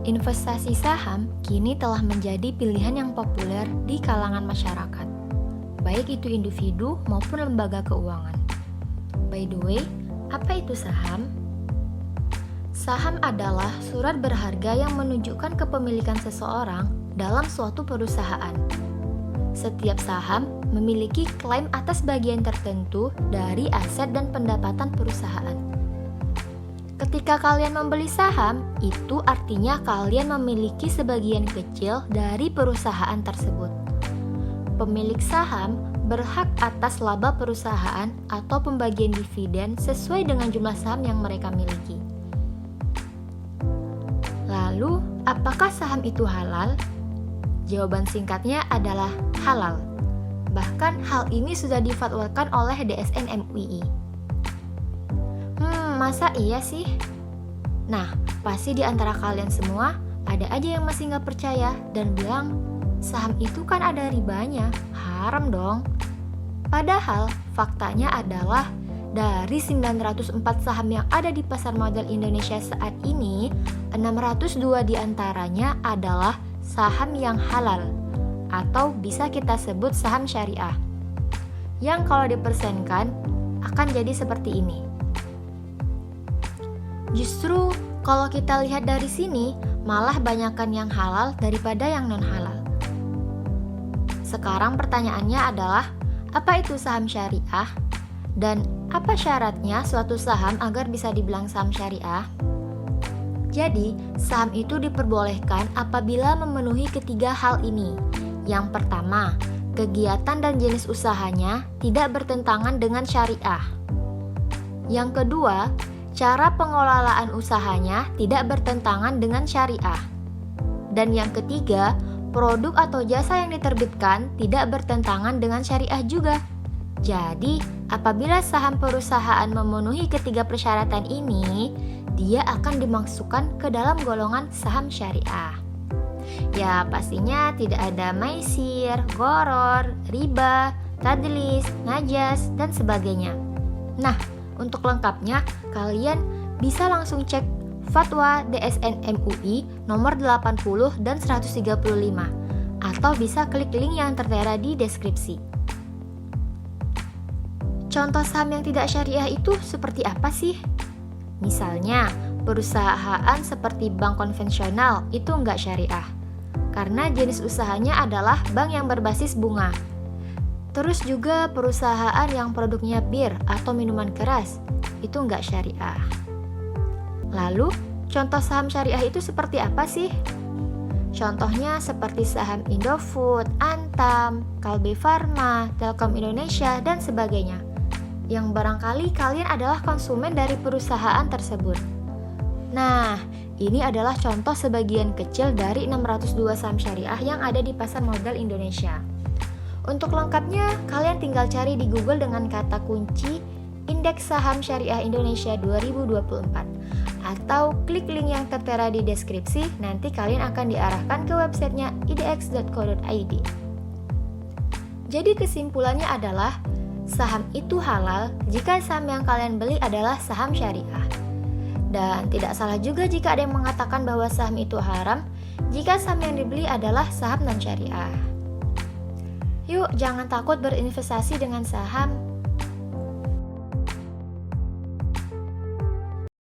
Investasi saham kini telah menjadi pilihan yang populer di kalangan masyarakat, baik itu individu maupun lembaga keuangan. By the way, apa itu saham? Saham adalah surat berharga yang menunjukkan kepemilikan seseorang dalam suatu perusahaan. Setiap saham memiliki klaim atas bagian tertentu dari aset dan pendapatan perusahaan. Ketika kalian membeli saham, itu artinya kalian memiliki sebagian kecil dari perusahaan tersebut. Pemilik saham berhak atas laba perusahaan atau pembagian dividen sesuai dengan jumlah saham yang mereka miliki. Lalu, apakah saham itu halal? Jawaban singkatnya adalah halal. Bahkan hal ini sudah difatwakan oleh DSN MUI. Masa iya sih? Nah, pasti di antara kalian semua ada aja yang masih nggak percaya dan bilang, saham itu kan ada ribanya, haram dong. Padahal faktanya adalah dari 904 saham yang ada di pasar modal Indonesia saat ini, 602 diantaranya adalah saham yang halal atau bisa kita sebut saham syariah. Yang kalau dipersenkan akan jadi seperti ini. Justru kalau kita lihat dari sini, malah banyakkan yang halal daripada yang non-halal. Sekarang pertanyaannya adalah, apa itu saham syariah? Dan apa syaratnya suatu saham agar bisa dibilang saham syariah? Jadi, saham itu diperbolehkan apabila memenuhi ketiga hal ini. Yang pertama, kegiatan dan jenis usahanya tidak bertentangan dengan syariah. Yang kedua, cara pengelolaan usahanya tidak bertentangan dengan syariah. Dan yang ketiga, produk atau jasa yang diterbitkan tidak bertentangan dengan syariah juga. Jadi, apabila saham perusahaan memenuhi ketiga persyaratan ini, dia akan dimasukkan ke dalam golongan saham syariah. Ya, pastinya tidak ada maisir, gharar, riba, tadlis, najas, dan sebagainya. Nah, untuk lengkapnya, kalian bisa langsung cek Fatwa DSN MUI nomor 80 dan 135 atau bisa klik link yang tertera di deskripsi. Contoh saham yang tidak syariah itu seperti apa sih? Misalnya, perusahaan seperti bank konvensional itu nggak syariah karena jenis usahanya adalah bank yang berbasis bunga. Terus juga perusahaan yang produknya bir atau minuman keras, itu nggak syariah. Lalu, contoh saham syariah itu seperti apa sih? Contohnya seperti saham Indofood, Antam, Kalbe Farma, Telkom Indonesia, dan sebagainya. Yang barangkali kalian adalah konsumen dari perusahaan tersebut. Nah, ini adalah contoh sebagian kecil dari 602 saham syariah yang ada di pasar modal Indonesia. Untuk lengkapnya, kalian tinggal cari di Google dengan kata kunci Indeks Saham Syariah Indonesia 2024 atau klik link yang tertera di deskripsi, nanti kalian akan diarahkan ke websitenya idx.co.id. Jadi kesimpulannya adalah, saham itu halal jika saham yang kalian beli adalah saham syariah. Dan tidak salah juga jika ada yang mengatakan bahwa saham itu haram jika saham yang dibeli adalah saham non-syariah. Yuk, jangan takut berinvestasi dengan saham.